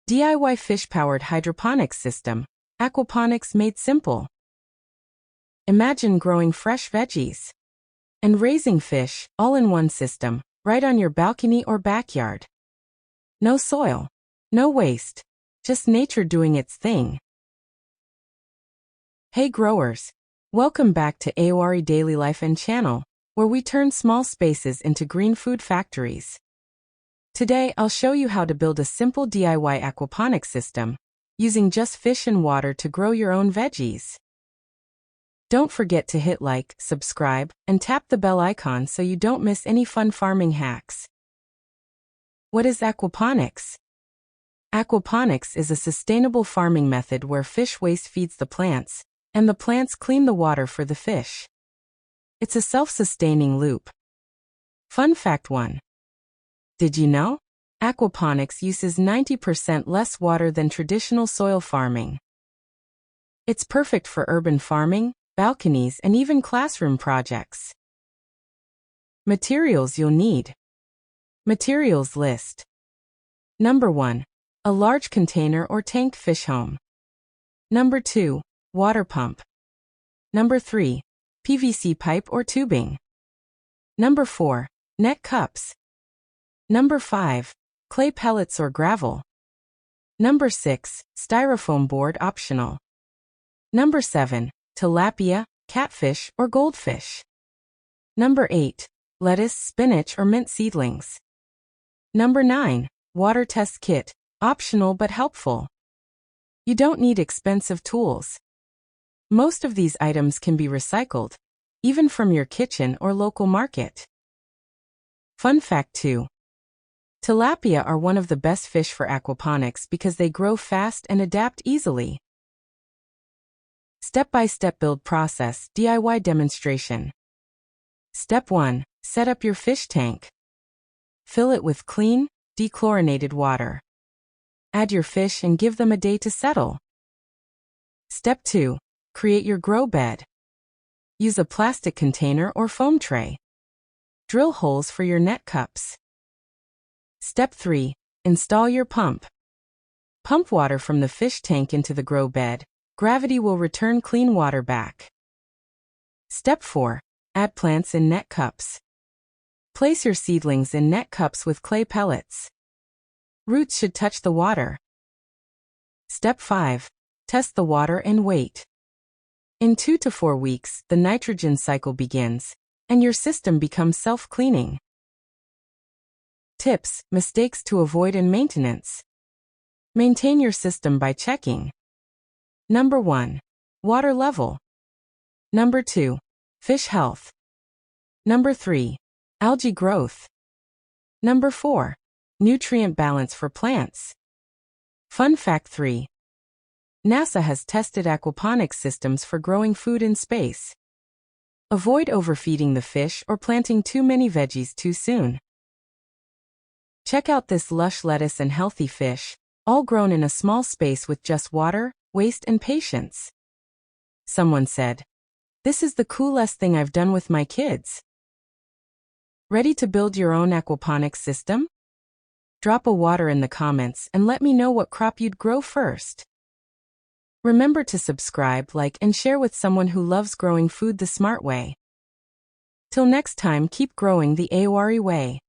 DIY fish-powered hydroponics system. Aquaponics made simple. Imagine growing fresh veggies and raising fish, all in one system, right on your balcony or backyard. No soil, no waste, just nature doing its thing. Hey growers! Welcome back to A.O.R.E Daily Life and Channel, where we turn small spaces into green food factories. Today I'll show you how to build a simple DIY aquaponics system, using just fish and water to grow your own veggies. Don't forget to hit like, subscribe, and tap the bell icon so you don't miss any fun farming hacks. What is aquaponics? Aquaponics is a sustainable farming method where fish waste feeds the plants, and the plants clean the water for the fish. It's a self-sustaining loop. Fun fact 1. Did you know? Aquaponics uses 90% less water than traditional soil farming. It's perfect for urban farming, balconies, and even classroom projects. Materials you'll need. Materials list. Number 1. A large container or tank fish home. Number 2. Water pump. Number 3. PVC pipe or tubing. Number 4. Net cups. Number 5. Clay pellets or gravel. Number 6. Styrofoam board optional. Number 7. Tilapia, catfish, or goldfish. Number 8. Lettuce, spinach, or mint seedlings. Number 9. Water test kit, optional but helpful. You don't need expensive tools. Most of these items can be recycled, even from your kitchen or local market. Fun fact 2. Tilapia are one of the best fish for aquaponics because they grow fast and adapt easily. Step-by-step build process, DIY demonstration. Step 1. Set up your fish tank. Fill it with clean, dechlorinated water. Add your fish and give them a day to settle. Step 2. Create your grow bed. Use a plastic container or foam tray. Drill holes for your net cups. Step 3. Install your pump. Pump water from the fish tank into the grow bed. Gravity will return clean water back. Step 4. Add plants in net cups. Place your seedlings in net cups with clay pellets. Roots should touch the water. Step 5. Test the water and wait. In 2 to 4 weeks, the nitrogen cycle begins, and your system becomes self-cleaning. Tips, mistakes to avoid in maintenance. Maintain your system by checking. Number 1. Water level. Number 2. Fish health. Number 3. Algae growth. Number 4. Nutrient balance for plants. Fun fact 3. NASA has tested aquaponics systems for growing food in space. Avoid overfeeding the fish or planting too many veggies too soon. Check out this lush lettuce and healthy fish, all grown in a small space with just water, waste, and patience. Someone said, "This is the coolest thing I've done with my kids." Ready to build your own aquaponics system? Drop a water in the comments and let me know what crop you'd grow first. Remember to subscribe, like, and share with someone who loves growing food the smart way. Till next time, keep growing the A.O.R.E way.